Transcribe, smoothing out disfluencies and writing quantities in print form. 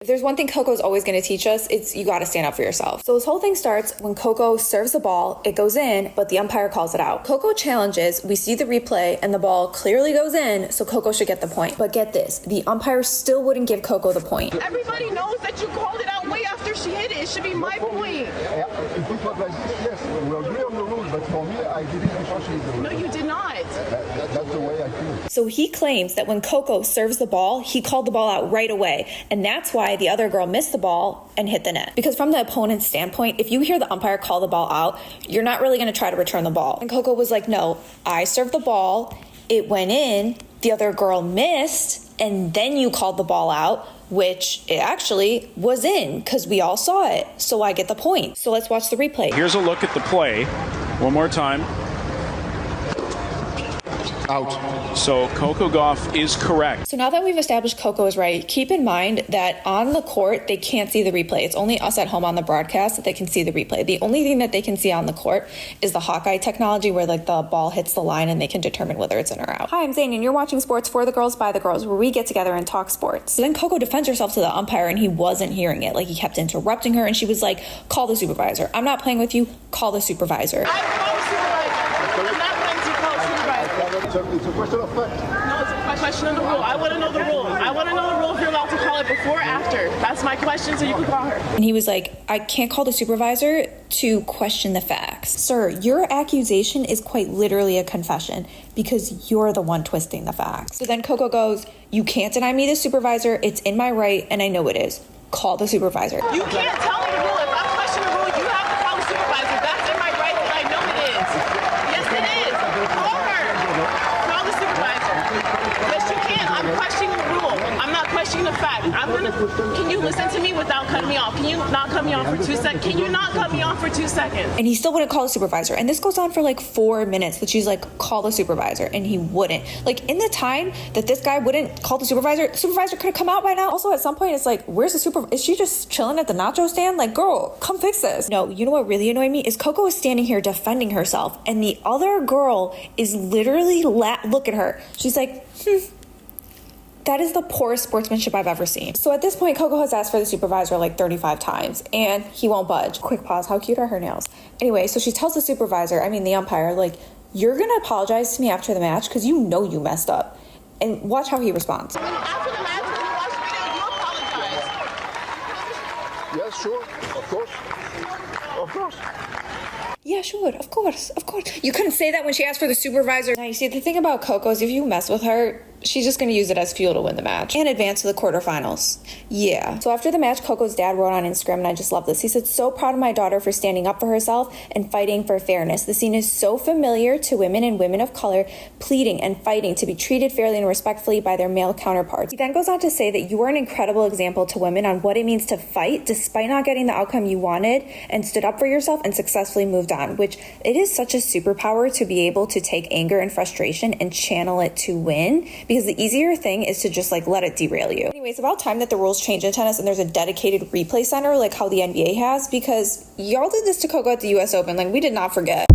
there's one thing Coco's always going to teach us, it's you got to stand up for yourself. So this whole thing starts when Coco serves the ball, it goes in, but the umpire calls it out. Coco challenges, we see the replay, and the ball clearly goes in, so Coco should get the point. But get this, the umpire still wouldn't give Coco the point. Everybody knows that you called it out way after she hit it. It should be my point. If it was like this, yes, we agree on the rules, but for me, I did it before she did. No, you did not. That's the way I feel. So he claims that when Coco serves the ball, he called the ball out right away. And that's why the other girl missed the ball and hit the net. Because from the opponent's standpoint, if you hear the umpire call the ball out, you're not really going to try to return the ball. And Coco was like, no, I served the ball, it went in, the other girl missed, and then you called the ball out, which it actually was in because we all saw it. So I get the point. So let's watch the replay. Here's a look at the play. One more time. Out. So Coco Gauff is correct. So now that we've established Coco is right, keep in mind that on the court, they can't see the replay. It's only us at home on the broadcast that they can see the replay. The only thing that they can see on the court is the Hawkeye technology where like the ball hits the line and they can determine whether it's in or out. Hi, I'm Zane and you're watching Sports for the Girls by the Girls, where we get together and talk sports. So then Coco defends herself to the umpire and he wasn't hearing it. Like he kept interrupting her and she was like, call the supervisor. I'm not playing with you. Call the supervisor. I call the supervisor. I'm not going to call the supervisor. It's a question of fact. No, it's a question of the rule. I want to know the rule. I want to know the rule if you're allowed to call it before or after. That's my question, so you can call her. And he was like, I can't call the supervisor to question the facts. Sir, your accusation is quite literally a confession because you're the one twisting the facts. So then Coco goes, you can't deny me the supervisor. It's in my right, and I know it is. Call the supervisor. You can't tell me the rule. If I question the rule, you have to call the supervisor. That's in my right, and I know it is. Yes, it is. Call her. Call the supervisor. Yes, you can. I'm questioning the rule. I'm not questioning the fact. Can you listen to me without cutting me off? Can you not cut me off for 2 seconds? Can you not cut me off for 2 seconds? And he still wouldn't call the supervisor. And this goes on for like 4 minutes that she's like, call the supervisor. And he wouldn't. Like in the time that this guy wouldn't call the supervisor could have come out by now. Also at some point it's like, where's the supervisor? Is she just chilling at the nacho stand? Like, girl, come fix this. No, you know what really annoyed me is Coco is standing here defending herself. And the other girl is literally, look at her. She's like, That is the poorest sportsmanship I've ever seen. So at this point, Coco has asked for the supervisor like 35 times and he won't budge. Quick pause, how cute are her nails? Anyway, so she tells the umpire, like, you're gonna apologize to me after the match because you know you messed up. And watch how he responds. After the match, when you watch the video, you apologize. Yes, sure. Of course. Of course. Yeah, sure, of course. You couldn't say that when she asked for the supervisor. Now, you see, the thing about Coco is if you mess with her, she's just going to use it as fuel to win the match and advance to the quarterfinals. Yeah. So after the match, Coco's dad wrote on Instagram, and I just love this. He said, so proud of my daughter for standing up for herself and fighting for fairness. The scene is so familiar to women and women of color pleading and fighting to be treated fairly and respectfully by their male counterparts. He then goes on to say that you are an incredible example to women on what it means to fight despite not getting the outcome you wanted and stood up for yourself and successfully moved on, which it is such a superpower to be able to take anger and frustration and channel it to win, because the easier thing is to just like let it derail you. Anyway, it's about time that the rules change in tennis and there's a dedicated replay center like how the NBA has, because y'all did this to Coco at the US Open. Like, we did not forget.